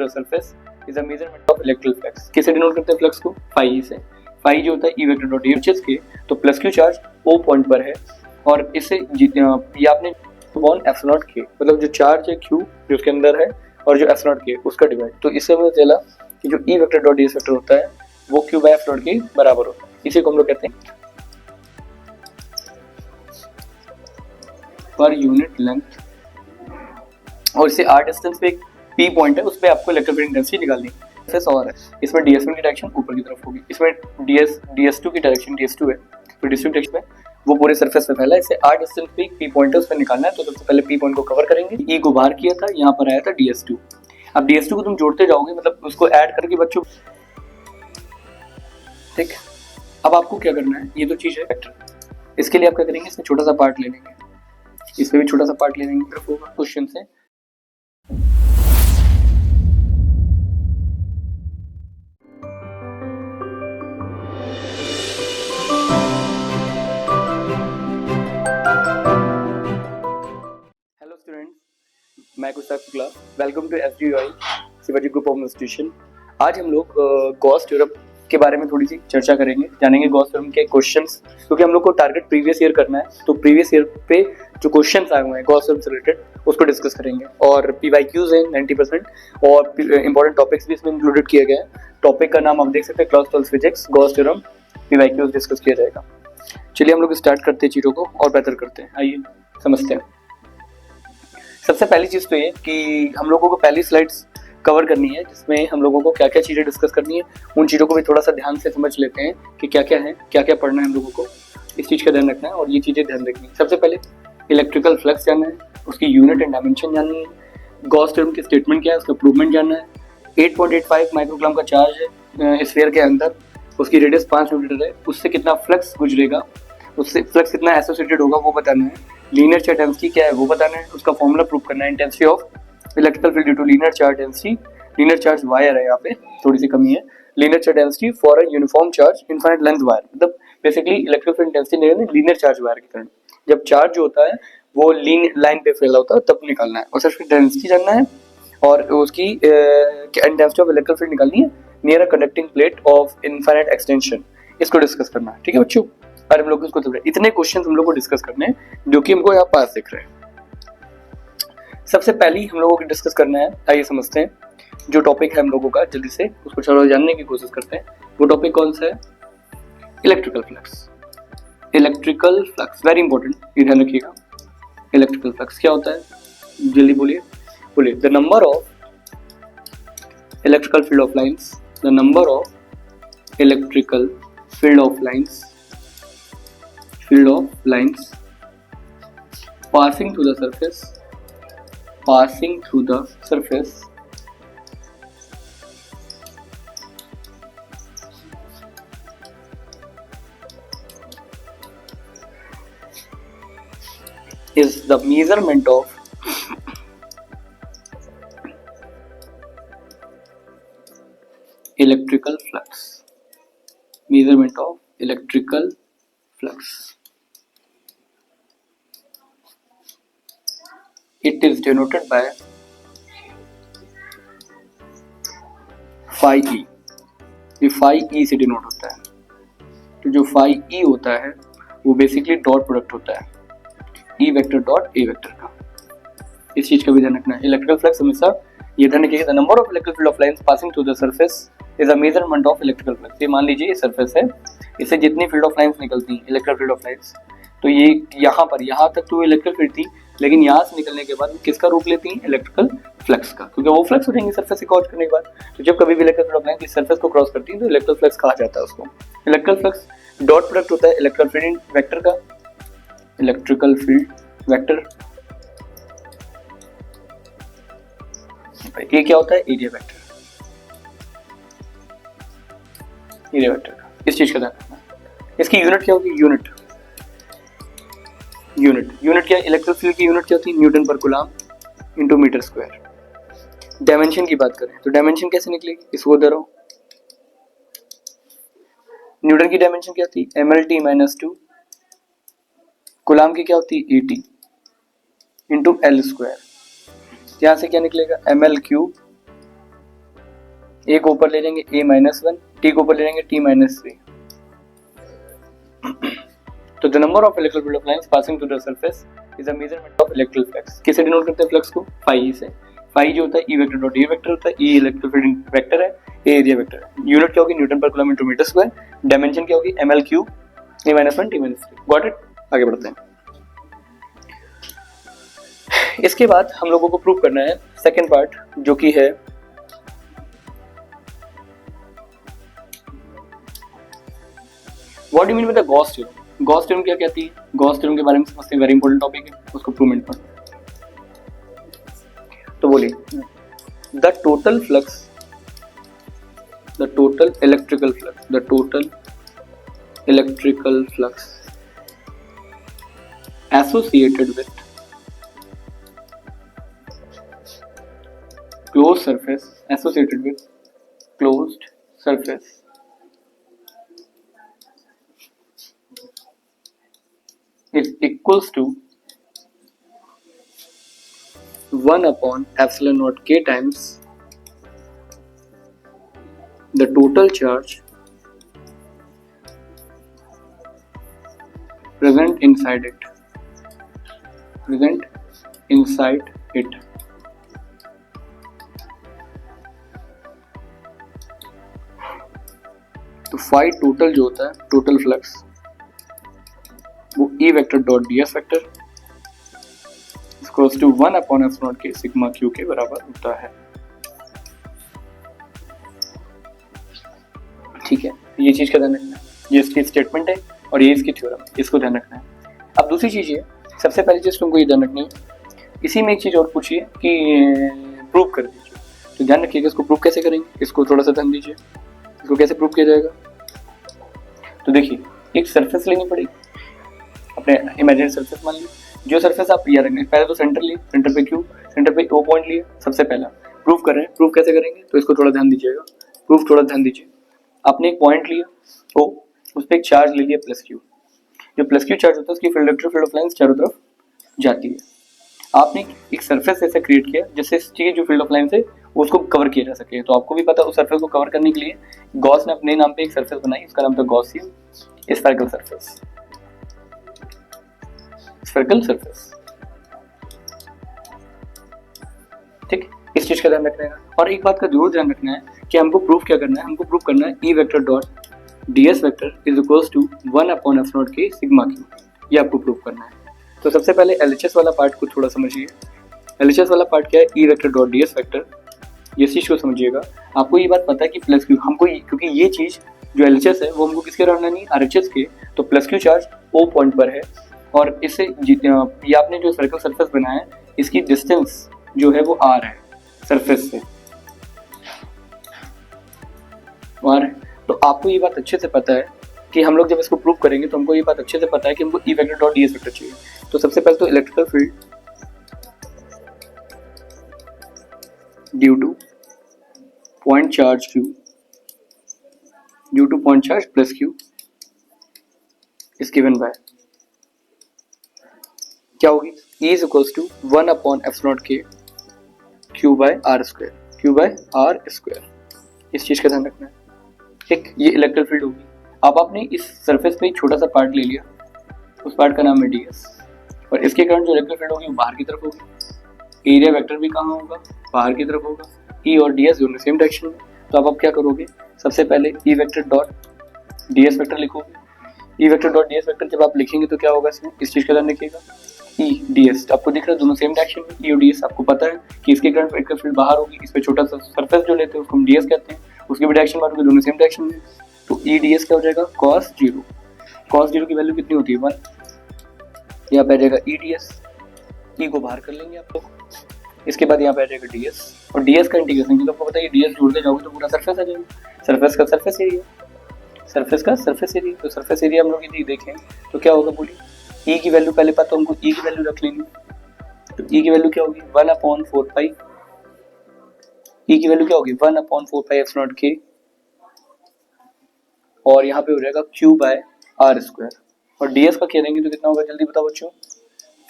The surface is a measurement of electrical flux. किसे denote करते हैं फ्लक्स को? फाई से। फाई जो होता है ई वेक्टर डॉट एच के, तो plus q charge O point पर है और इससे ये आपने वन एफ नॉट के, मतलब जो चार्ज है क्यू जो उसके अंदर है और जो एफ नॉट के उसका डिवाइड, तो इससे पता चला कि जो ई वेक्टर डॉट डी वेक्टर होता है वो क्यू बाय एफ नॉट के बराबर होता है। इसी को हम लोग कहते हैं पर यूनिट लेंथ। और इसे आर डिस्टेंस पे एक पी पॉइंट है, उस पर आपको इलेक्ट्रोफील्ड इंटेंसिटी निकालनी है। और है इसमें ds1 की डायरेक्शन ऊपर की तरफ होगी, इसमें ds2 की डायरेक्शन ds2 है, तो ds2 डायरेक्शन में वो पूरे सरफेस पे फैला है। इसे आर डिस्टेंस पे एक पी पॉइंट है, उस पर निकालना है। तो सबसे पहले पी पॉइंट को कवर करेंगे, ई को बाहर किया था, यहाँ पर आया था ds2। अब ds2 को तुम जोड़ते जाओगे, मतलब उसको ऐड करके बच्चों, ठीक। अब आपको क्या करना है, ये तो चीज है वेक्टर, इसके लिए आप क्या करेंगे, इसमें छोटा सा पार्ट ले लेंगे, इसमें भी छोटा सा पार्ट ले लेंगे क्वेश्चन से। हेलो स्टूडेंट्स, मैं Kushak Shukla, welcome to SGI Shivaji group of institution. आज हम लोग गॉस थ्योरम के बारे में थोड़ी सी चर्चा करेंगे, जानेंगे गॉस थ्योरम के क्वेश्चंस, क्योंकि हम लोग को टारगेट प्रीवियस ईयर करना है। तो प्रीवियस ईयर पे जो क्वेश्चंस आए हुए हैं गॉस थ्योरम से रिलेटेड उसको डिस्कस करेंगे, और पीवाईक्यूज हैं 90% और इंपॉर्टेंट टॉपिक्स भी इसमें इंक्लूडेड किए गए हैं। टॉपिक का नाम आप देख सकते हैं, class 12 physics, Gauss theorem, PYQs discuss किया जाएगा। चलिए हम लोग स्टार्ट करते हैं चीज़ों को और बेहतर करते हैं, आइए समझते हैं। सबसे पहली चीज तो ये कि हम लोगों को पहली स्लाइड्स कवर करनी है, जिसमें हम लोगों को क्या क्या चीजें डिस्कस करनी है, उन चीजों को भी थोड़ा सा ध्यान से समझ लेते हैं कि क्या क्या है, क्या क्या पढ़ना है हम लोगों को, इस चीज का ध्यान रखना है और ये चीजें ध्यान रखनी है। सबसे पहले इलेक्ट्रिकल फ्लक्स जानना है, उसकी यूनिट एंड डायमेंशन जाननी है, गॉस थ्योरम की स्टेटमेंट क्या है, उसका प्रूवमेंट जानना है। 8.85 माइक्रोग्राम का चार्ज है स्फीयर के अंदर, उसकी रेडियस 5 मीटर है, उससे कितना फ्लक्स गुजरेगा, उससे फ्लक्स कितना एसोसिएटेड होगा वो बताना है। लीनियर चार्ज डेंसिटी क्या है वो बताना है, उसका फॉर्मूला प्रूव करना है। Intensity of electrical field due to linear charge density, linear charge wire है, यहाँ पे थोड़ी सी कमी है। Linear charge density for a uniform charge infinite length wire, मतलब बेसिकली इलेक्ट्रिकल फील्ड डेंसिटी नहीं, लीनियर चार्ज वायर की तरह। जब चार्ज जो होता है वो लाइन पे फैला होता है तब निकालना है, और सिर्फ डेंसिटी जानना है और उसकी इंटेंसिटी ऑफ इलेक्ट्रिकल फील्ड निकालनी है near a conducting plate of infinite extension, इसको डिस्कस करना है। ठीक है बच्चों, और हम लोग इसको इतने क्वेश्चन हम लोग को डिस्कस करने हैं जो कि हमको यहाँ पास दिख रहे हैं। सबसे पहले हम लोगों को डिस्कस करना है, आइए समझते हैं जो टॉपिक है हम लोगों का, जल्दी से उसको चलो जानने की कोशिश करते हैं। वो टॉपिक कौन सा है? Electrical flux. Electrical flux very important, ये ध्यान रखिएगा। इलेक्ट्रिकल फ्लक्स क्या होता है, जल्दी बोलिए बोलिए। The number of electrical field of lines, the number of electrical field of lines passing through the surface is the measurement of electrical flux. Measurement of electrical flux. It is denoted by phi e। ये phi e से denote होता है। तो जो phi e होता है वो basically dot product होता है E vector dot A vector का। इस चीज का भी ध्यान रखना है। इलेक्ट्रिकल फ्लक्स हमेशा ये ध्यान रखिएगा, the number of electrical field of lines passing through the surface is a measurement of electrical flux. ये मान लीजिए ये सरफेस है, इससे जितनी फील्ड ऑफ लाइंस निकलती हैं, इलेक्ट्रिकल फील्ड ऑफ लाइंस, तो ये यहाँ तक तो इलेक्ट्रिकल फील्ड थी, लेकिन यहाँ से निकलने के बाद किसका रूप लेती हैं? इलेक्ट्रिकल फ्लक्स का, क्योंकि वो फ्लक्स उठेंगे सरफेस से क्रॉस करने के बाद। तो जब कभी भी electrical field of lines surface को क्रॉस करती है तो इलेक्ट्रिकल फ्लक्स कहा जाता है उसको। इलेक्ट्रिकल फ्लक्स डॉट प्रोडक्ट होता है इलेक्ट्रिकल फील्ड वेक्टर का, इलेक्ट्रिकल फील्ड वेक्टर। ये क्या होता है? एरिया वेक्टर, एरिया वेक्टर का। इस चीज का ध्यान रखना। इसकी यूनिट क्या होगी? यूनिट क्या? इलेक्ट्रिक फील्ड की यूनिट क्या होती है? Newton per coulomb into metre square. Dimension की बात करें तो डायमेंशन कैसे निकलेगी? इसको दे रहा हूं, न्यूटन की डायमेंशन क्या होती है? mlt-2। कूलम की क्या होती है? at into L square. यहां से क्या निकलेगा? ml क्यूब ए को ऊपर ले जाएंगे a-1, टी को ऊपर ले जाएंगे t-3। तो the number of electric field of lines passing through the surface is a measurement of electric flux. किसे डिनोट करते हैं फ्लक्स को? फाई से। फाई जो होता है ई वेक्टर डॉट ए वेक्टर होता है, ई इलेक्ट्रिक फील्ड वेक्टर है, ए एरिया वेक्टर है। यूनिट क्या होगी? न्यूटन पर किलोमीटर मीटर स्क्वायर। डायमेंशन क्या होगी? ml cube a-1 t-3। Got it? आगे बढ़ते हैं। इसके बाद हम लोगों को प्रूव करना है सेकेंड पार्ट, जो कि है what do you mean by the Gauss theorem. Gauss theorem क्या कहती है? गॉस थ्योरम के बारे में समझते हैं, वेरी इंपॉर्टेंट टॉपिक है, उसको प्रूवमेंट पर। तो बोलिए the total flux, the total electrical flux, the total electrical flux associated with closed surface, associated with closed surface is equals to 1 upon epsilon naught k times the total charge present inside it, present inside it। तो phi total जो होता है, total flux, वो E vector dot d s vector equals to 1 upon epsilon के sigma q के बराबर होता है। ठीक है, ये चीज का ध्यान रखना है, ये इसकी स्टेटमेंट है और ये इसकी थ्योरम है, इसको ध्यान रखना है। अब दूसरी चीज है, सबसे पहली चीज तुमको ये ध्यान रखनी है, इसी में एक चीज और पूछिए कि प्रूव कर दीजिए। तो ध्यान रखिएगा इसको प्रूव कैसे करेंगे, इसको थोड़ा सा ध्यान दीजिए, इसको कैसे प्रूव किया जाएगा। तो देखिए एक सरफेस लेनी पड़ेगी, अपने इमेजिनरी सरफेस मान लीजिए। जो सरफेस आप याद रखना है, पहले तो सेंटर लिए, सेंटर पे क्यू, सेंटर पे ओ पॉइंट लिए। सबसे पहला प्रूव कर रहे हैं, प्रूव कैसे करेंगे तो इसको थोड़ा ध्यान दीजिएगा, प्रूफ थोड़ा ध्यान दीजिए। आपने एक पॉइंट लिया ओ, उस पर एक चार्ज ले लिया प्लस क्यू। जो प्लस क्यू चार्ज होता है उसकी इलेक्ट्रिक फील्ड ऑफ लाइंस चारों तरफ जाती है। आपने एक सरफेस ऐसा क्रिएट किया जिससे इसकी जो फील्ड ऑफ लाइंस है उसको कवर किया जा सके। तो आपको भी पता है उस सरफेस को कवर करने के लिए गॉस ने अपने नाम पे एक सरफेस बनाई, इसका नाम था Gaussian spherical surface, spherical surface. ठीक, इस चीज का ध्यान रखना है। और एक बात का जरूर ध्यान रखना है कि हमको प्रूफ क्या करना है, हमको प्रूफ करना है ई vector dot ds vector is equals to 1 upon F naught के सिग्मा क्यू, ये आपको प्रूफ करना है। तो सबसे पहले एलएचएस वाला पार्ट को थोड़ा समझिए। एलएचएस वाला पार्ट क्या है? ई वेक्टर डॉट ds वेक्टर, ये चीज को समझिएगा। आपको ये बात पता है कि प्लस क्यू हमको, क्योंकि ये चीज जो एलएचएस है वो हमको किसके रहना नहीं, आरएचएस के, तो plus q charge O point पर है और इससे ये आपने जो सर्कल सरफेस बनाया है इसकी डिस्टेंस जो है वो आर है सरफेस से, और तो आपको ये बात अच्छे से पता है कि हम लोग जब इसको प्रूव करेंगे तो हमको ये बात अच्छे से पता है कि हमको E vector dot ds vector चाहिए। तो सबसे पहले तो electrical field due to point charge q, due to point charge plus q is given by क्या होगी, E is equals to 1 upon epsilon k q by r square, q by r square. इस चीज का ध्यान रखना है। ठीक, ये इलेक्ट्रिक फील्ड होगी। अब आपने इस सरफेस पे एक छोटा सा पार्ट ले लिया, उस पार्ट का नाम है ds, और इसके कारण जो इलेक्ट्रिक फील्ड होगी वो बाहर की तरफ होगी। एरिया वेक्टर भी कहाँ होगा, बाहर की तरफ होगा। E और ds दोनों सेम डायरेक्शन में। तो अब आप क्या करोगे, सबसे पहले E vector dot ds vector लिखोगे। E vector dot ds vector जब आप लिखेंगे तो क्या होगा इसमें, इस चीज का ध्यान रखिएगा। E ds आपको दिख रहा है दोनों सेम डायरेक्शन में। E और ds आपको पता है कि इसके कारण इलेक्ट्रिक फील्ड बाहर होगी, इस पे छोटा सा सरफेस जो लेते हैं उसको हम ds कहते हैं, उसकी भी डायरेक्शन बाहर होगी, दोनों सेम डायरेक्शन में। तो E ds क्या हो जाएगा, cos 0। cos 0 की वैल्यू कितनी होती है, 1। यहाँ पे आ जाएगा E ds, E को बाहर कर लेंगे आप लोग। इसके बाद यहाँ पे आ जाएगा ds, और ds का इंटीग्रेशन, क्योंकि आपको पता है ds जोड़ते जाओगे तो पूरा सरफेस आ जाएगा। सरफेस का सरफेस एरिया, सरफेस का सरफेस एरिया। तो सरफेस एरिया हम लोग यदि देखें तो क्या होगा, बोलिए। E की वैल्यू पहले पता तो हमको E की वैल्यू रख लेंगे। तो E की वैल्यू क्या होगी, 1 अपॉन 4 पाई। E की वैल्यू क्या होगी, 1 अपॉन 4 पाई एफ नॉट के, और यहाँ पे हो जाएगा q बाय r स्क्वायर। और ds का क्या देंगे तो कितना होगा, जल्दी बताओ बच्चों,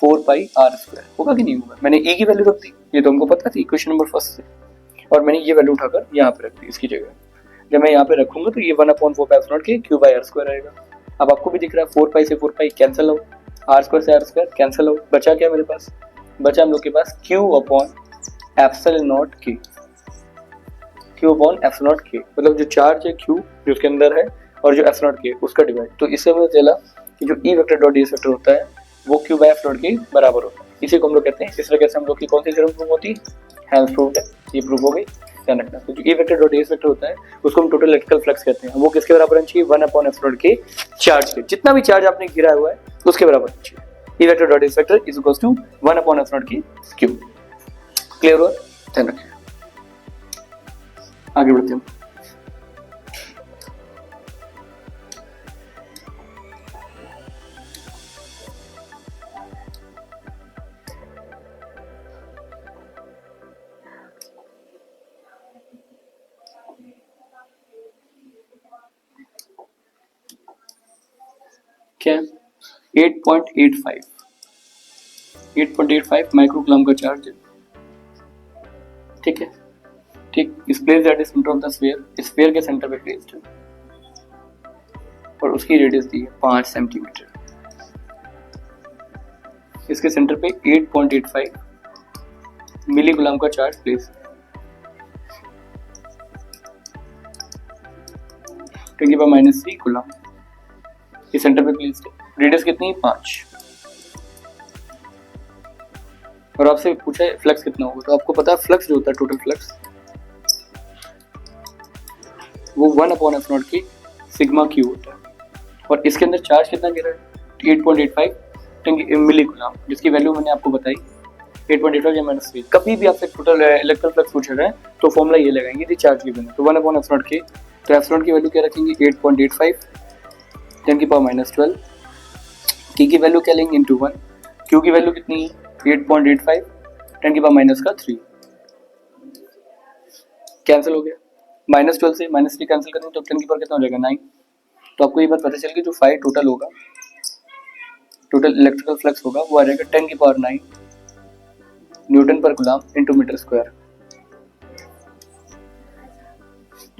4 पाई r स्क्वायर। होगा कि नहीं होगा, मैंने E की वैल्यू रख दी, ये तो हमको पता थी क्वेश्चन नंबर फर्स्ट से। और मैंने ये वैल्यू उठाकर यहाँ पे रख दी इसकी जगह। जब मैं यहाँ पे रखूंगा तो ये 1/4 के क्यू बाई आर स्क्वायर आएगा। अब आपको भी दिख रहा है 4 से 4 कैंसिल हो, आर स्क्वायर से आर स्क्वायर कैंसिल हो, बचा क्या मेरे पास, बचा हम लोग के पास Q/ε0 k, Q/ε0 k, मतलब जो चार्ज है Q जो उसके अंदर है और जो ε0 k उसका डिवाइड। तो इससे मुझे चला कि जो E vector dot ds vector होता है वो Q/ε0 के बराबर होता है। इसी को हम लोग कहते हैं, इस तरीके से हम लोग की कौन सी थ्योरम प्रूव होती है, हेल्म्स प्रूव्ड है, ये प्रूव हो गई, ध्यान रखना। तो जो E vector dot ds vector होता है उसको हम टोटल इलेक्ट्रिकल फ्लक्स कहते हैं। वो किसके बराबर होना चाहिए, 1/ε0 के चार्ज के, जितना भी चार्ज आपने घिरा हुआ है उसके बराबर होना चाहिए। E vector dot ds vector is equals to 1/ε0 के क्यू। क्लियर हुआ, ध्यान रखें। आगे बढ़ते हैं। क्या 8.85 माइक्रोकूलम का चार्ज है, ठीक है, ठीक। इस place at the centre of the sphere, sphere के सेंटर पे प्लेस्ड है और उसकी रेडियस दी है 5 सेंटीमीटर। इसके सेंटर पे 8.85 मिलीकूलम का चार्ज प्लेस है, 10⁻³ कूलम इस सेंटर पे प्लेस्ड है। रेडियस कितनी है, 5। और आपसे पूछा है फ्लक्स कितना होगा, तो आपको पता है फ्लक्स जो होता है टोटल फ्लक्स वो 1/ε0 की सिग्मा क्यू होता है। और इसके अंदर चार्ज कितना गिरा है, 8.85 मिलीकूलम, जिसकी वैल्यू मैंने आपको बताई 8.85 - 3। कभी भी आपसे टोटल इलेक्ट्रिकल फ्लक्स पूछा जाए तो फॉर्मूला ये लगाएंगे यदि चार्ज गिवन है, तो 1/ε0 के, तो ε0 की वैल्यू क्या रखेंगे 8.85 10⁻12, T की वैल्यू क्या लेंगे इंटू 1, Q की वैल्यू कितनी है 8.85 10⁻3, कैंसिल हो गया। -12 से -3 कैंसिल करेंगे तो 10 की पावर कितना हो जाएगा 9। तो आपको ये बात पता चल गई, जो फाई टोटल होगा, टोटल इलेक्ट्रिकल फ्लक्स होगा वो आ जाएगा 10⁹ Newton per coulomb into metre square.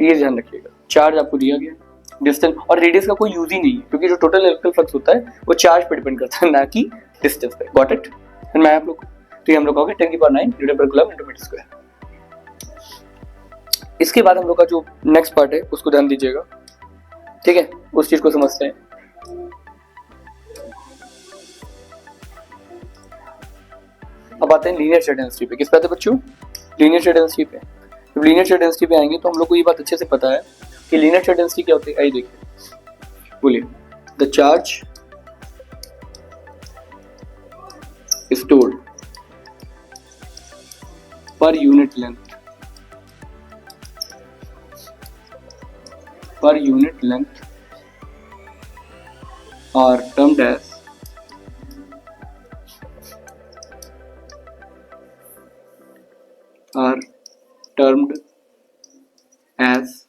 ये ध्यान रखिएगा, चार्ज आपको दिया गया, डिस्टेंस और रेडियस का कोई यूज ही नहीं है, क्योंकि जो टोटल इलेक्ट्रिकल फ्लक्स होता है वो चार्ज पे डिपेंड करता है, ना कि डिस्टेंस पे। Got it? मैं आप लोग, तो ये हम लोग हो गया 10⁹ Newton per coulomb into metre square. इसके बाद हम लोग का जो नेक्स्ट पार्ट है उसको ध्यान दीजिएगा, ठीक है, उस चीज को समझते हैं। अब आते हैं लीनियर चार्ज डेंसिटी पे। किस पे आते हैं बच्चों, लीनियर चार्ज डेंसिटी पे। जब लीनियर चार्ज डेंसिटी पे आएंगे तो हम लोग को ये बात अच्छे से पता है कि लीनियर चार्ज डेंसिटी क्या होती है। आइए देखिए, बोलिए, the charge stored per unit length are termed as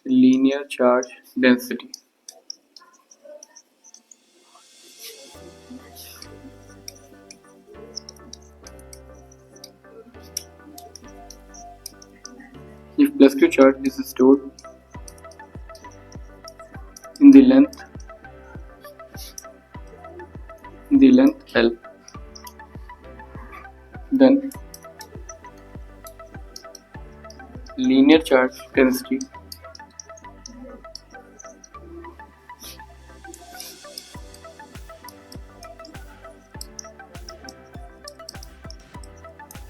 linear charge density. If plus Q charge is stored in the length L, then linear charge density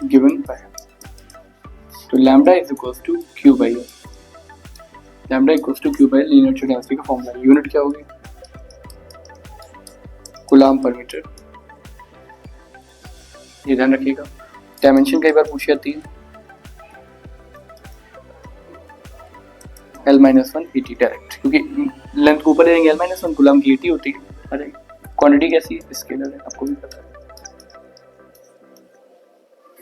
given by, तो lambda is equals to Q by L, lambda equals to Q by linear charge density का formula. Unit क्या होगी, coulomb per metre, ये ध्यान रखिएगा। Dimension कई बार पूछी जाती है, L-1 80 डायरेक्ट, क्योंकि लेंथ को ऊपर ले जाएंगे L-1 कूलम की 80 होती है। अरे क्वांटिटी कैसी है, स्केलर है, आपको भी पता है।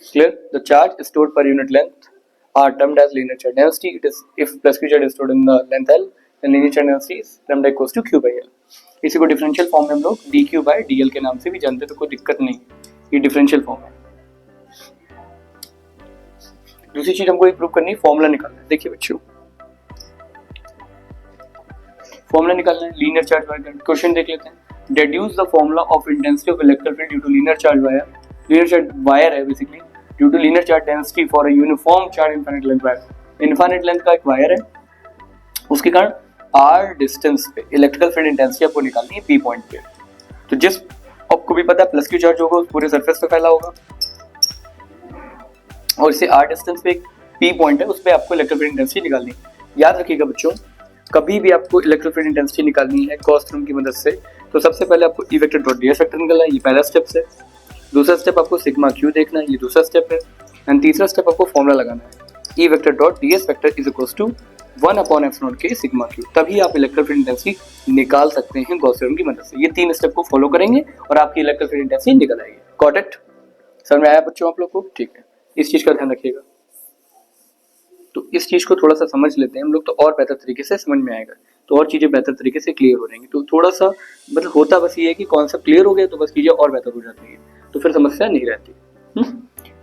Clear? The charge stored per unit length are termed as linear charge density. It is if plus Q charge is stored in the length L, then linear charge density is lambda equals to Q by L. इसी को differential form में हम लोग dQ by dL के नाम से भी जानते हैं, तो कोई दिक्कत नहीं, ये डिफरेंशियल फॉर्म है। दूसरी चीज हमको ये प्रूव करनी है, फॉर्मूला निकालना है। देखिए बच्चों, फॉर्मूला निकालना है लीनियर चार्ज वायर का। क्वेश्चन देख लेते हैं। Deduce the formula of intensity of electric field due to linear charge wire. Linear charge wire है basically, due to linear charge density for a uniform charge infinite length wire. Infinite length का एक wire है, उसके कारण r distance पे electrical field intensity आपको निकालनी है पी पॉइंट पे। तो जिस आपको भी पता है प्लस क्यू चार्ज होगा उस पूरे सरफेस पे फैला होगा, और इसे आर डिस्टेंस पे एक पी पॉइंट है, उस पे आपको इलेक्ट्रिक फील्ड इंटेंसिटी निकालनी है। याद रखिएगा बच्चों, कभी भी आपको इलेक्ट्रिक फील्ड इंटेंसिटी निकालनी है गॉस थ्योरम की मदद से, तो सबसे पहले आपको ई वेक्टर डॉट ds वेक्टर निकालना है, ये पहला स्टेप है। दूसरा स्टेप आपको सिग्मा क्यू देखना है, ये दूसरा स्टेप है। एंड तीसरा स्टेप आपको फॉर्मूला लगाना है, ई vector dot ds vector is equals to 1/ε0 के सिग्मा क्यू। तभी आप इलेक्ट्रिक फील्ड इंटेंसिटी निकाल सकते हैं गॉस थ्योरम की मदद से। ये तीन स्टेप को फॉलो करेंगे और आपकी इलेक्ट्रिक फील्ड इंटेंसिटी निकल आएगी। Got it? समझ में आया बच्चों आप लोग को? ठीक है, इस चीज का ध्यान रखिएगा। तो इस चीज को थोड़ा सा समझ लेते हैं हम लोग, तो और बेहतर तरीके से समझ में आएगा, तो और चीजें बेहतर तरीके से क्लियर हो जाएंगी। तो थोड़ा सा मतलब होता बस ये है कि कॉन्सेप्ट क्लियर हो गया तो बस चीजें और बेहतर हो जाती है, तो फिर समस्या नहीं रहती।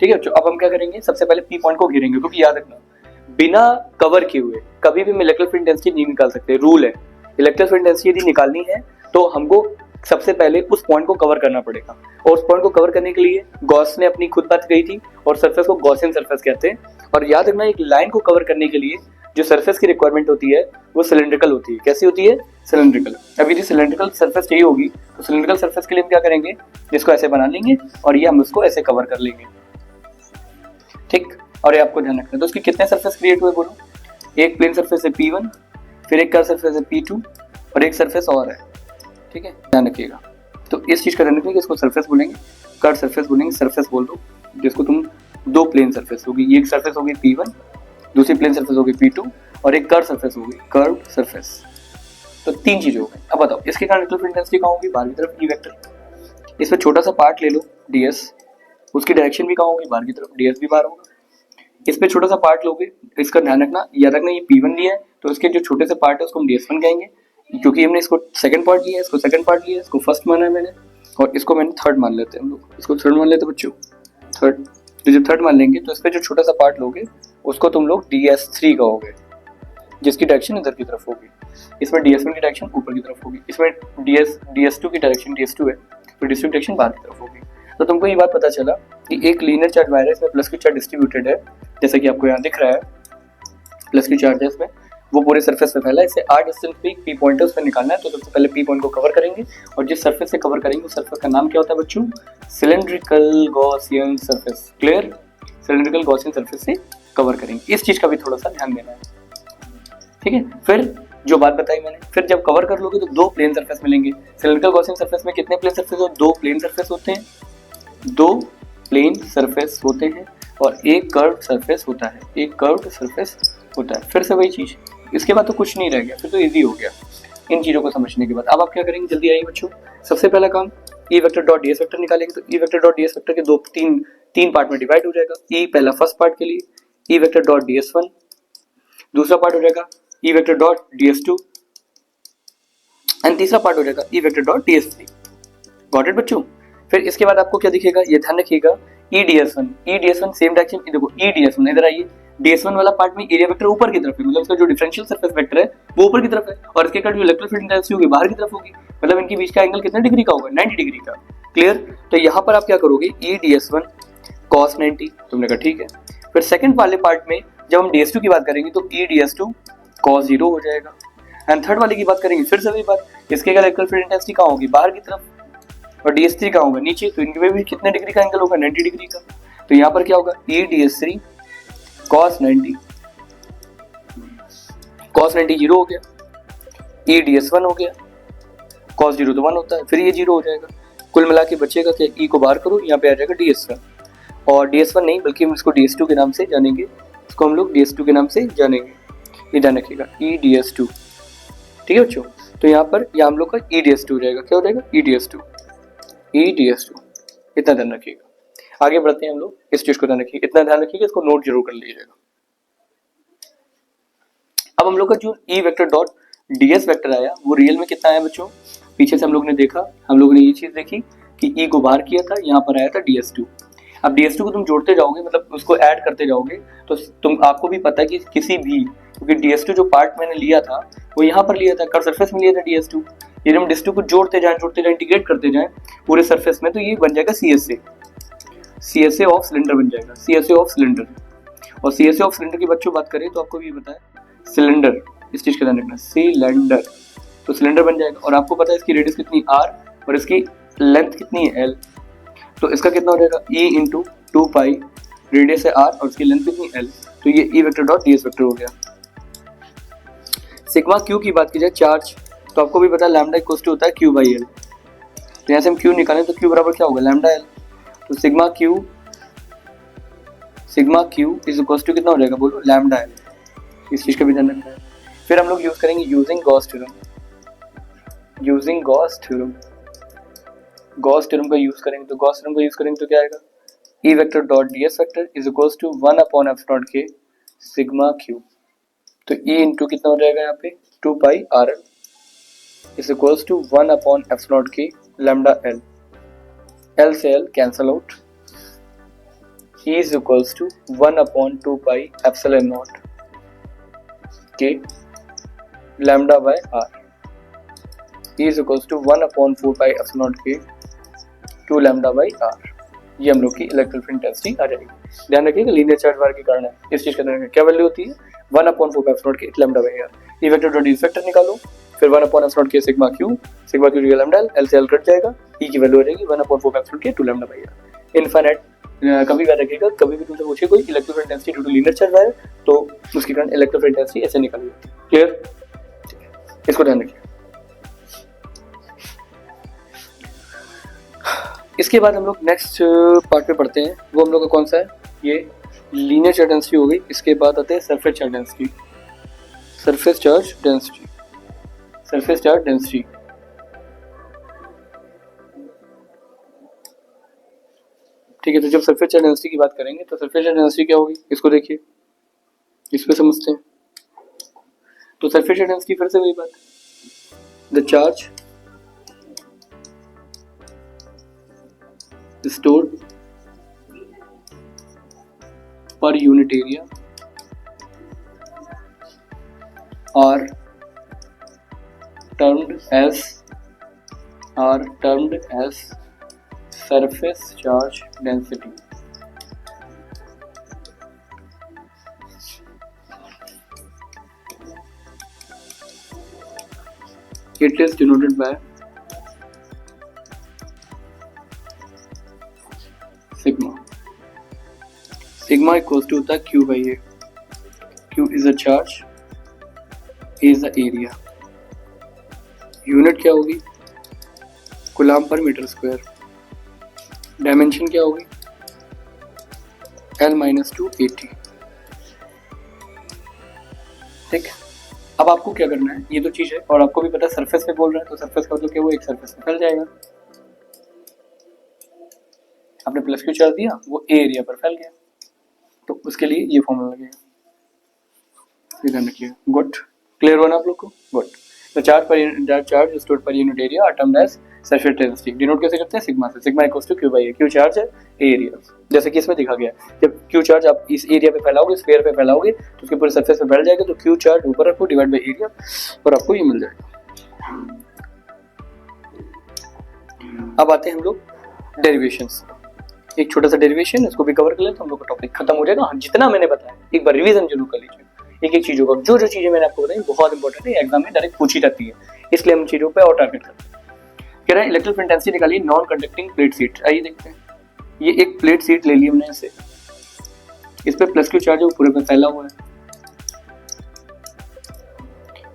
ठीक है, तो अब हम क्या करेंगे, सबसे पहले पी पॉइंट को घेरेंगे, क्योंकि याद रखना बिना कवर किए हुए कभी भी हम इलेक्ट्रिक फील्ड इंटेंसिटी नहीं निकाल सकते। रूल है, इलेक्ट्रिक फील्ड इंटेंसिटी यदि निकालनी है तो हमको सबसे पहले उस पॉइंट को कवर करना पड़ेगा, और उस पॉइंट को कवर करने के लिए गॉस ने अपनी खुद बात कही थी, और सरफेस को गॉसियन सरफेस कहते हैं। और याद रखना, एक लाइन को कवर करने के लिए जो सरफेस की रिक्वायरमेंट होती है वो सिलेंड्रिकल होती है। कैसी होती है? सिलेंड्रिकल। अब यदि सिलेंड्रिकल सरफेस चाहिए होगी तो सिलेंड्रिकल सरफेस के लिए हम क्या करेंगे, इसको ऐसे बना लेंगे और ये हम उसको ऐसे कवर कर लेंगे। ठीक, और ये आपको ध्यान रखना है। तो उसके कितने सरफेस क्रिएट हुए बोलो? एक प्लेन सरफेस है P1, फिर एक कर्व सरफेस है P2 और एक सरफेस और है। ठीक है, ध्यान रखिएगा। तो इस चीज का ध्यान रखिएगा, इसको सरफेस बोलेंगे, कर्व सरफेस बोलेंगे, सरफेस बोल दो, जिसको तुम दो प्लेन सरफेस होगी, ये एक सरफेस होगी P1, दूसरी प्लेन सरफेस होगी P2 और एक कर्व सरफेस होगी, कर्व सरफेस। तो तीन चीजें हो गई। अब बताओ इसके कारण इलेक्ट्रिक फील्ड इंटेंसिटी कहाँ होगी? बाहर की तरफ, ई वेक्टर। इसमें छोटा सा पार्ट ले लो ds, उसकी डायरेक्शन भी कहाँ होगी? बाहर की तरफ, ds भी बाहर होगा। इस पे छोटा सा पार्ट लोगे, इसका ध्यान रखना, याद रखना ये P1 लिया है तो इसके जो छोटे से पार्ट है उसको हम ds1 कहेंगे, क्योंकि हमने इसको सेकंड पार्ट लिया है, इसको सेकंड पार्ट लिया है, इसको फर्स्ट माना है मैंने, और इसको मैंने थर्ड मान लेते हैं हम लोग, इसको थर्ड मान लेते हैं बच्चों, थर्ड। तो जब थर्ड मान लेंगे तो इस पे जो छोटा सा पार्ट लोगे उसको तुम लोग ds3 कहोगे, जिसकी डायरेक्शन इधर की तरफ होगी। इसमें ds1 की डायरेक्शन ऊपर की तरफ होगी, इसमें ds2 की डायरेक्शन ds2 है तो ds2 की डायरेक्शन बाहर की तरफ होगी। तो तुमको ये बात पता चला कि एक लीनियर चार्ज वायर है, इसमें प्लस की चार्ज डिस्ट्रीब्यूटेड है, जैसे कि आपको यहाँ दिख रहा है प्लस की चार्ज है इसमें, वो पूरे सरफेस पे फैला है। इसे आर डिस्टेंस पे पी पॉइंट है, उस पर निकालना है। तो सबसे पहले पी पॉइंट को कवर करेंगे, और जिस सरफेस से कवर करेंगे उस सरफेस का नाम क्या होता है बच्चों? Cylindrical Gaussian surface. Clear? Cylindrical Gaussian surface से कवर करेंगे। इस चीज का भी थोड़ा सा ध्यान देना है। ठीक है, फिर जो बात बताई मैंने, फिर जब कवर कर लोगे तो दो प्लेन सरफेस मिलेंगे। सिलेंड्रिकल गॉसियन सरफेस में कितने प्लेन सरफेस होते हैं? दो प्लेन सरफेस होते हैं, दो प्लेन सरफेस होते हैं, और एक कर्व सरफेस होता है, एक कर्व सरफेस होता है। फिर से वही चीज, इसके बाद तो कुछ नहीं रह गया, फिर तो इजी हो गया इन चीजों को समझने के बाद। अब आप क्या करेंगे, जल्दी आइए बच्चों। सबसे पहला काम, ई वेक्टर डॉट ds वेक्टर निकालेंगे। तो ई वेक्टर डॉट ds वेक्टर के तीन पार्ट में डिवाइड हो जाएगा। ई पहला फर्स्ट पार्ट के लिए ई वेक्टर डॉट ds1, दूसरा पार्ट हो जाएगा ई वेक्टर डॉट ds2, एंड तीसरा पार्ट हो जाएगा ई vector dot ds3। Got it बच्चों? फिर इसके बाद आपको क्या दिखेगा, ये ध्यान रखिएगा, ई ds1 सेम डायरेक्शन। देखो ई ds1 इधर आइए, ds1 वाला पार्ट में एरिया वेक्टर ऊपर की तरफ है, मतलब इसका जो डिफरेंशियल सरफेस वेक्टर है वो ऊपर की तरफ है, और इसके कारण जो इलेक्ट्रिक फील्ड इंटेंसिटी होगी बाहर की तरफ होगी, मतलब इनके बीच का एंगल कितने डिग्री का होगा? 90 डिग्री का। क्लियर? तो यहाँ पर आप क्या करोगे, ई ds1 cos 90, तुमने कहा ठीक है। फिर सेकंड वाले पार्ट में जब हम ds2 की बात करेंगे तो ई ds2 cos 0 हो जाएगा। एंड थर्ड वाले की बात करेंगे, फिर से वही बात, इसके इलेक्ट्रिक फील्ड इंटेंसिटी कहाँ होगी? बाहर की तरफ, और ds3 कहाँ होगा? नीचे। तो इनके भी कितने डिग्री का एंगल होगा? 90 डिग्री का। तो यहाँ पर क्या होगा, ई ds3 cos 90 0 हो गया, ई ds1 हो गया, cos 0 तो 1 होता है, फिर ये 0 हो जाएगा। कुल मिला के बचेगा क्या, ई को बाहर करो, यहाँ पे आ जाएगा ds1, और ds1 नहीं बल्कि हम इसको ds2 के नाम से जानेंगे, इसको हम लोग ds2 के नाम से जानेंगे, ये ध्यान रखिएगा, ई ds2। ठीक है बच्चों? तो यहाँ पर यह हम लोग का ई ds2 हो जाएगा। क्या हो जाएगा? ई ds2, इतना ध्यान रखिएगा। आगे बढ़ते हैं हम लोग, इस चीज को ध्यान रखिए, इतना ध्यान रखिएगा, इसको नोट जरूर कर लीजिएगा। अब हम लोग का जो ई वेक्टर डॉट ds वेक्टर आया वो रियल में कितना आया बच्चों? पीछे से हम लोग ने देखा, हम लोगों ने ये चीज देखी कि ई को बाहर किया था, यहाँ पर आया था ds2। अब DS2 को तुम जोड़ते जाओगे, मतलब उसको ऐड करते जाओगे, तो आपको भी पता है कि किसी भी, क्योंकि DS2 जो पार्ट मैंने लिया था वो यहाँ पर लिया था, कर्व सरफेस में लिया था DS2। ये हम DS2 को जोड़ते जाएं इंटीग्रेट करते जाएं पूरे सरफेस में, तो ये बन जाएगा CSA ऑफ सिलेंडर बन जाएगा, CSA ऑफ सिलेंडर। और CSA ऑफ सिलेंडर की बच्चों बात करें तो आपको भी पता है सिलेंडर, इस चीज का ध्यान रखना, सिलेंडर, तो सिलेंडर बन जाएगा। और आपको पता है इसकी रेडियस कितनी R और इसकी लेंथ कितनी है L, तो इसका कितना हो जाएगा E इंटू 2 पाई, रेडियस है R और इसकी लेंथ कितनी L, तो ये E vector dot ds vector हो गया। सिग्मा Q की बात की जाए चार्ज, तो आपको भी पता है लैम्डा इक्वल टू होता है Q बाई L, तो यहाँ से हम Q निकालें तो Q बराबर क्या होगा लैम्डा L, तो sigma Q is equal to कितना हो जाएगा बोलो लैम्डा L, इस चीज का भी ध्यान रखना है। फिर हम लोग यूज करेंगे using Gauss theorem, Gauss theorem का यूज करेंगे, तो गॉस थ्योरम का यूज करेंगे तो क्या आएगा E vector dot ds vector is equal to 1 upon epsilon naught के सिग्मा Q, तो E इंटू कितना हो जाएगा यहाँ पे 2 pi RL is equal to 1 upon epsilon naught K lambda L, L से L cancel out, E is equals to 1 upon 2 pi epsilon naught K lambda by R, E is equals to 1 upon 4 pi epsilon naught K 2 lambda by R, ये हम लोग की electric intensity आ जाएगी। ध्यान रखिएगा linear charge वार के कारण है, इस चीज का ध्यान रखिए, क्या वैल्यू होती है 1 अपॉन 4 pi epsilon naught K lambda by R, E vector dot ds vector निकालो, फिर 1 अपॉन epsilon naught K sigma Q जो लैम्डा L से L कट जाएगा, E की वैल्यू हो जाएगी 1 अपॉन 4 pi epsilon naught K 2 lambda by R infinite. कभी याद रखिएगा, कभी भी तुमसे पूछे कोई electric intensity due to linear चल रहा है तो उसके कारण इलेक्ट्रिक इंटेंसिटी ऐसे निकाली जाती है, क्लियर, इसको ध्यान रखिए। इसके बाद हम लोग नेक्स्ट पार्ट पे पढ़ते हैं, वो हम लोग का कौन सा है, ये लीनियर चार्ज डेंसिटी हो गई। इसके बाद आते हैं सरफेस चार्ज डेंसिटी, ठीक है। तो जब सरफेस चार्ज डेंसिटी की बात करेंगे तो सरफेस चार्ज डेंसिटी क्या होगी, इसको देखिए, इसको समझते हैं। तो सरफेस चार्ज डेंसिटी फिर से वही बात, the charge stored per unit area are termed as surface charge density. It is denoted by sigma equals to the Q by A. Q is a charge, A is the area, unit क्या होगी coulomb per metre square, dimension क्या होगी L-280, ठीक। अब आपको क्या करना है, ये तो चीज है, और आपको भी पता है सरफेस पे बोल रहा है, तो सरफेस का मतलब क्या, वो एक सरफेस पे फैल जाएगा, आपने प्लस क्यू चार्ज दिया वो ए एरिया पर फैल गया, तो उसके लिए ये फॉर्मूला लगेगा, ध्यान रखिएगा। गुड, क्लियर हुआ ना आप लोग को, गुड। तो चार्ज स्टोर्ड पर unit area are termed as surface density, denote कैसे करते हैं सिग्मा से, sigma equals to Q by A, Q charge है ए एरिया, जैसे कि इसमें दिखा गया, जब क्यू चार्ज आप इस एरिया पे फैलाओगे, स्फीयर पे फैलाओगे तो उसके पूरे सरफेस पे फैल जाएगा, तो क्यू चार्ज ऊपर रखो डिवाइड बाई एरिया और आपको ये मिल जाएगा। अब आते हैं हम लोग डेरिवेशंस, एक छोटा सा डेरिवेशन, इसको भी कवर कर ले तो हम लोग का टॉपिक खत्म हो जाएगा। जितना मैंने बताया एक बार रिवीजन जरूर कर लीजिए, एक चीजों का, जो चीजें मैंने आपको बताई बहुत इंपॉर्टेंट है, एग्जाम में डायरेक्ट पूछी जाती है, इसलिए हम चीजों पे और टारगेट करते हैं। कह रहा है इलेक्ट्रिक इंटेंसिटी निकालिए नॉन कंडक्टिंग प्लेट सीट, आइए देखते हैं। ये एक प्लेट सीट ले ली हमने, इसे, इस पे प्लस क्यू चार्ज है वो पूरे पे फैला हुआ है,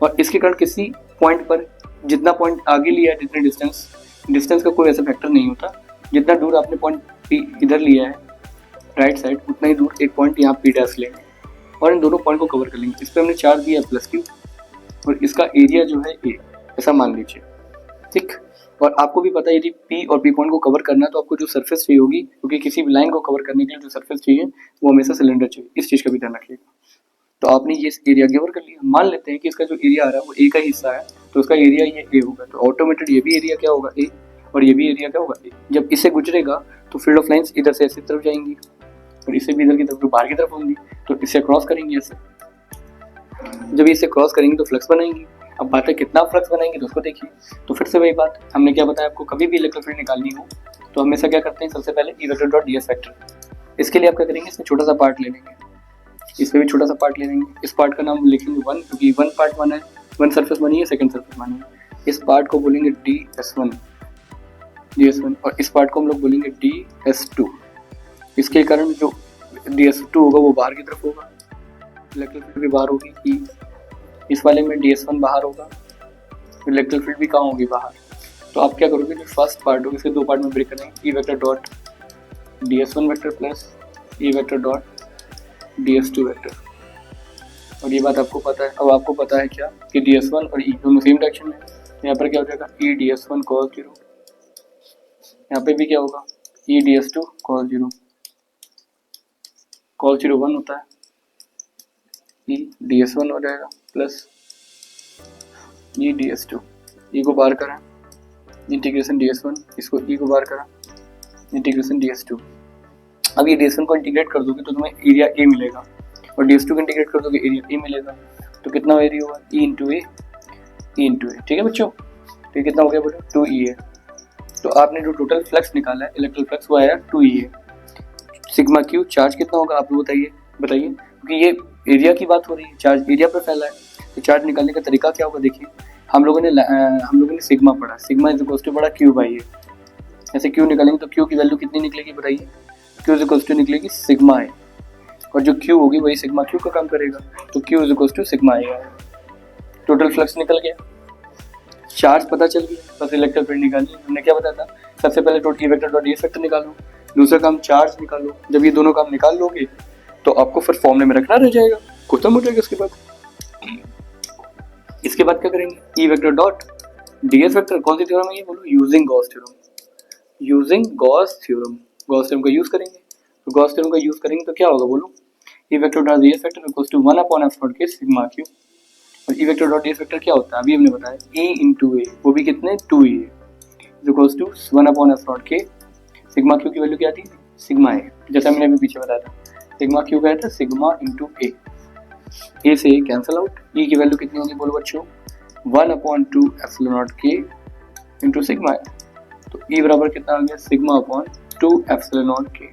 और इसके कारण किसी पॉइंट पर, जितना पॉइंट आगे लिया है, जितने डिस्टेंस का कोई ऐसा फैक्टर नहीं होता, जितना दूर आपने पॉइंट इधर लिया है राइट साइड, उतना ही दूर एक पॉइंट यहाँ पी डैश लेंगे और इन दोनों पॉइंट को कवर कर लेंगे। इस पर हमने चार्ज दिया प्लस क्यू और इसका एरिया जो है ए, ऐसा मान लीजिए, ठीक। और आपको भी पता है यदि पी और पी पॉइंट को कवर करना है तो आपको जो सरफेस चाहिए होगी, क्योंकि किसी भी लाइन को कवर करने के लिए जो सरफेस चाहिए वो हमेशा सिलेंडर चाहिए, इस चीज़ का भी ध्यान रखिएगा। तो आपने ये एरिया कवर कर लिया, मान लेते हैं कि इसका जो एरिया आ रहा है वो ए का हिस्सा है, तो उसका एरिया ये ए होगा, तो ऑटोमेटेड ये भी एरिया क्या होगा ए, और ये भी एरिया क्या होगा ए। जब इसे गुजरेगा तो फील्ड ऑफ लाइंस इधर से ऐसी तरफ जाएंगी और इससे भी इधर की तरफ बाहर की तरफ होंगी, तो इससे क्रॉस करेंगे ऐसे। जब इसे क्रॉस करेंगे तो फ्लक्स बनाएंगी। अब बात है कितना फ्लक्स बनाएंगे तो उसको देखिए। तो फिर से वही बात, हमने क्या बताया आपको, कभी भी इलेक्ट्रिक फील्ड निकालनी हो तो हमेशा क्या करते हैं, सबसे पहले ई वेक्टर डॉट ds वेक्टर। इसके लिए आप क्या करेंगे, इसमें छोटा सा पार्ट ले लेंगे, इसमें भी छोटा सा पार्ट ले लेंगे। इस पार्ट का नाम लिखेंगे 1, क्योंकि 1 पार्ट माना है, 1 सरफेस बनी है, सेकंड सरफेस मानी है। इस पार्ट को बोलेंगे ds1 और इस पार्ट को हम लोग बोलेंगे ds2। इसके कारण जो ds2 होगा वो बाहर की तरफ होगा, इलेक्ट्रिक फील्ड भी बाहर होगी ई। इस वाले में ds1 बाहर होगा, इलेक्ट्रिक फील्ड भी कहाँ होगी, बाहर। तो आप क्या करोगे, जो फर्स्ट पार्ट होगा इसके दो पार्ट में ब्रेक करेंगे, ई vector dot ds1 vector plus ई वेक्टर डॉट ds2 वेक्टर। और ये बात आपको पता है। अब आपको पता है क्या कि ds1 और ई दोनों सेम डायरेक्शन में, यहाँ पर क्या हो जाएगा, ई ds1 cos 0, यहाँ पे भी क्या होगा, ई ds2 cos 0। cos 0 1 होता है, ई ds1 हो जाएगा प्लस ई ds2। ई को बाहर करा, इंटीग्रेशन ds1, इसको ई को बाहर करा, इंटीग्रेशन ds2। अब ये ds1 को इंटीग्रेट कर दोगे तो तुम्हें एरिया ए मिलेगा, और ds2 को इंटीग्रेट कर दोगे एरिया ए मिलेगा। तो कितना एरिया होगा, ई इंटू ए, ठीक है बच्चों। तो ये कितना हो गया बोलो, 2E है। तो आपने जो टोटल फ्लक्स निकाला है, इलेक्ट्रिक फ्लक्स, वो आया 2E है। सिग्मा क्यू चार्ज कितना होगा आप लोग बताइए, क्योंकि ये एरिया की बात हो रही है, चार्ज एरिया पर फैला है। तो चार्ज निकालने का तरीका क्या होगा, देखिए हम लोगों ने सिग्मा पढ़ा, सिग्मा इज इक्वल टू बड़ा क्यू बाई ए। ऐसे क्यू निकालेंगे तो क्यू की वैल्यू कितनी निकलेगी बताइए, क्यू इज इक्वल टू निकलेगी सिग्मा ए, और जो क्यू होगी वही सिग्मा क्यू का काम करेगा। तो q is equal to sigma a आएगा। टोटल फ्लक्स निकल गया, चार्ज पता चल गया, बस इलेक्ट्रिक फील्ड निकालनी। हमने क्या बताया था, सबसे पहले ई वेक्टर डॉट ds वेक्टर निकालो, दूसरा काम चार्ज निकालो। जब ये दोनों काम निकाल लोगे तो आपको फिर फॉर्मूले में रखना रह जाएगा, खत्म हो जाएगा। इसके बाद क्या करेंगे, ई वेक्टर डॉट ds वेक्टर, कौन सी थ्योरम है ये बोलो, using Gauss theorem. Gauss theorem का यूज करेंगे। तो गॉस थ्योरम का यूज करेंगे तो क्या होगा बोलो, E vector dot ds vector equals to 1 upon F naught के सिग्मा क्यू। और E vector dot ds vector क्या होता है, अभी हमने बताया e इंटू ए, वो भी कितने 2E is equals to 1 upon F naught के सिग्मा क्यू की वैल्यू क्या थी, सिग्मा ए, जैसा मैंने अभी पीछे बताया था। सिग्मा क्यू क्या था, सिग्मा इंटू ए से कैंसिल आउट। ई की वैल्यू कितनी होगी बोलो बच्चों, 1 अपॉन 2 एप्सिलॉन नॉट के इंटू सिग्मा ए। तो ई बराबर कितना आ गया, सिग्मा अपॉन 2 एप्सिलॉन नॉट के।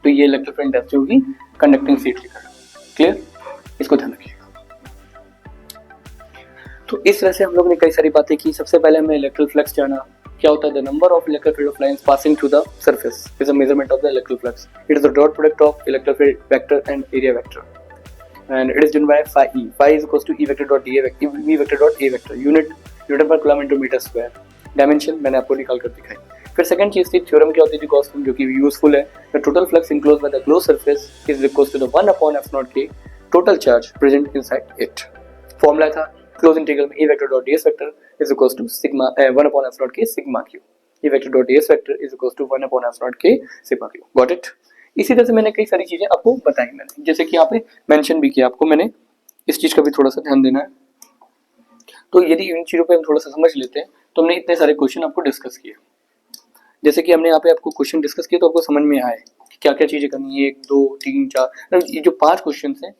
तो ये इलेक्ट्रिक फील्ड डेंसिटी होगी कंडक्टिंग शीट की तरह। क्लियर, इसको ध्यान रखिएगा। तो इस तरह से हम लोग ने कई सारी बातें की। सबसे पहले हमें इलेक्ट्रिक फ्लक्स जाना, क्या होता है, the number of electric field of lines passing through the surface is a measurement of the electric flux. It is the dot product of electric field vector and area vector and it is given bye phi e। phi is equals to e vector dot e vector dot a vector, unit newton per coulomb into metre square. Dimension मैंने आपको निकाल कर दिखाई। फिर second चीज थी theorem क्या होती थी, गॉस थ्योरम, जो कि यूजफुल है। The total flux enclosed by the closed surface is equals to the 1 upon f naught के total charge present inside it. Formula था क्लोज इंटीग्रल में e vector dot ds vector is equals to sigma 1 upon f naught के sigma q. e vector dot ds vector is equals to 1 upon f naught के sigma q. Got it. इसी तरह से मैंने कई सारी चीजें आपको बताई, मैंने जैसे कि यहाँ पे मेंशन भी किया आपको, मैंने इस चीज का भी थोड़ा सा ध्यान देना है। तो यदि इन चीजों पे हम थोड़ा सा समझ लेते हैं तो हमने इतने सारे क्वेश्चन आपको डिस्कस किए। जैसे कि हमने यहाँ पे आपको क्वेश्चन डिस्कस किए तो आपको समझ में आए कि क्या क्या चीजें करनी है, 1 2 3 4, ये जो 5 क्वेश्चन हैं